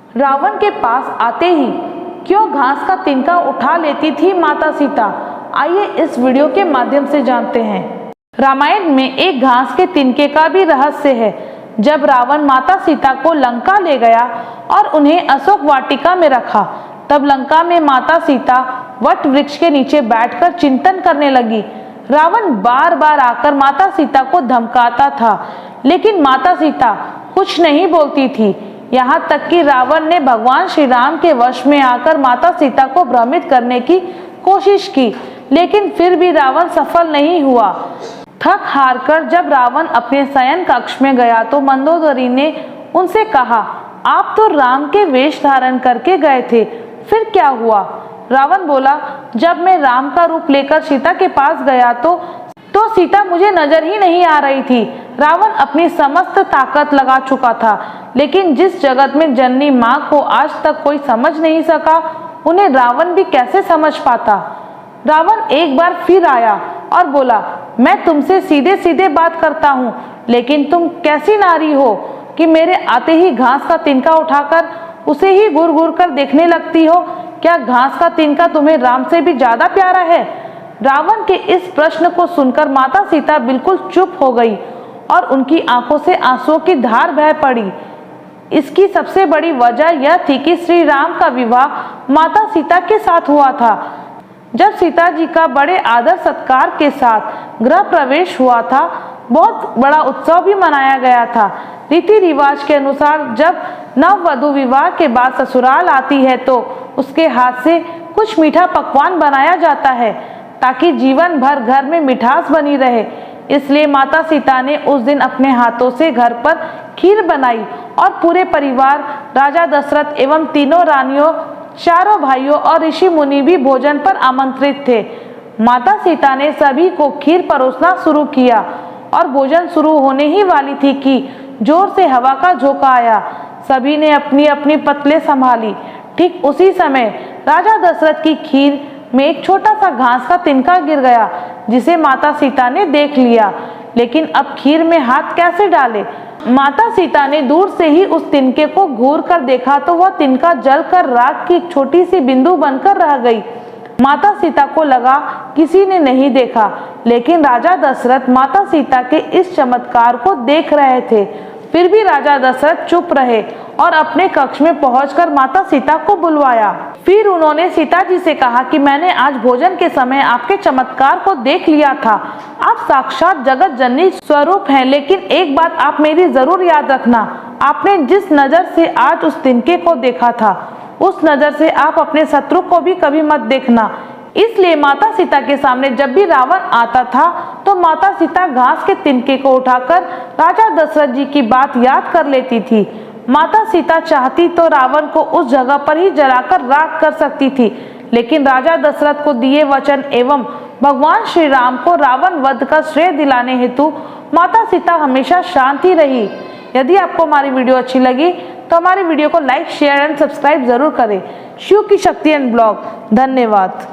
रावण के पास आते ही क्यों घास का तिनका उठा लेती थी माता सीता? आइए इस वीडियो के माध्यम से जानते हैं। रामायण में एक घास के तिनके का भी रहस्य है। जब रावण माता सीता को लंका ले गया और उन्हें अशोक वाटिका में रखा, तब लंका में माता सीता वट वृक्ष के नीचे बैठकर चिंतन करने लगी। रावण बार बार आकर माता सीता को धमकाता था, लेकिन माता सीता कुछ नहीं बोलती थी। यहाँ तक कि रावण ने भगवान श्री राम के वश में आकर माता सीता को भ्रमित करने की कोशिश की, लेकिन फिर भी रावण सफल नहीं हुआ। थक हार कर जब रावण अपने शयन कक्ष में गया तो मंदोदरी ने उनसे कहा, आप तो राम के वेश धारण करके गए थे, फिर क्या हुआ? रावण बोला, जब मैं राम का रूप लेकर सीता के पास गया तो सीता मुझे नजर ही नहीं आ रही थी। रावण अपनी समस्त ताकत लगा चुका था, लेकिन जिस जगत में जननी माँ को आज तक कोई समझ नहीं सका, उन्हें रावण भी कैसे समझ पाता? रावण एक बार फिर आया और बोला, मैं तुमसे सीधे सीधे बात करता हूँ, लेकिन तुम कैसी नारी हो कि मेरे आते ही घास का तिनका उठाकर उसे ही घूर घूर कर देखने लगती हो? क्या घास का तिनका तुम्हें राम से भी ज्यादा प्यारा है? रावण के इस प्रश्न को सुनकर माता सीता बिल्कुल चुप हो गई और उनकी आंखों से आंसुओं की धार बह पड़ी। इसकी सबसे बड़ी वजह यह थी कि श्री राम का विवाह माता सीता के साथ हुआ था। जब सीता जी का बड़े आदर सत्कार के साथ गृह प्रवेश हुआ था, बहुत बड़ा उत्सव भी मनाया गया था। रीति रिवाज के अनुसार जब नववधु विवाह के बाद ससुराल आती है तो उसके हाथ से कुछ मीठा पकवान बनाया जाता है, ताकि जीवन भर घर में मिठास बनी रहे। इसलिए माता सीता ने उस दिन अपने हाथों से घर पर खीर बनाई और पूरे परिवार, राजा दशरथ एवं तीनों रानियों, चारों भाइयों और ऋषि मुनि भी भोजन पर आमंत्रित थे। माता सीता ने सभी को खीर परोसना शुरू किया और भोजन शुरू होने ही वाली थी कि जोर से हवा का झोंका आया। सभी ने अपनी अपनी पतले संभाली। ठीक उसी समय राजा दशरथ की खीर में एक छोटा सा घास का तिनका गिर गया, जिसे माता सीता ने देख लिया, लेकिन अब खीर में हाथ कैसे डाले? माता सीता ने दूर से ही उस तिनके को घूर कर देखा तो वह तिनका जलकर राख की एक छोटी सी बिंदु बनकर रह गई। माता सीता को लगा किसी ने नहीं देखा, लेकिन राजा दशरथ माता सीता के इस चमत्कार को देख रहे थे। फिर भी राजा दशरथ चुप रहे और अपने कक्ष में पहुंचकर माता सीता को बुलवाया। फिर उन्होंने सीता जी से कहा कि मैंने आज भोजन के समय आपके चमत्कार को देख लिया था। आप साक्षात जगत जननी स्वरूप हैं, लेकिन एक बात आप मेरी जरूर याद रखना, आपने जिस नजर से आज उस तिनके को देखा था, उस नजर से आप अपने शत्रु को भी कभी मत देखना। इसलिए माता सीता के सामने जब भी रावण आता था तो माता सीता घास के तिनके को उठाकर राजा दशरथ जी की बात याद कर लेती थी। माता सीता चाहती तो रावण को उस जगह पर ही जलाकर राख कर सकती थी, लेकिन राजा दशरथ को दिए वचन एवं भगवान श्री राम को रावण वध का श्रेय दिलाने हेतु माता सीता हमेशा शांत ही रही। यदि आपको हमारी वीडियो अच्छी लगी तो हमारी वीडियो को लाइक, शेयर एंड सब्सक्राइब जरूर करें। शिव की शक्ति एंड ब्लॉग। धन्यवाद।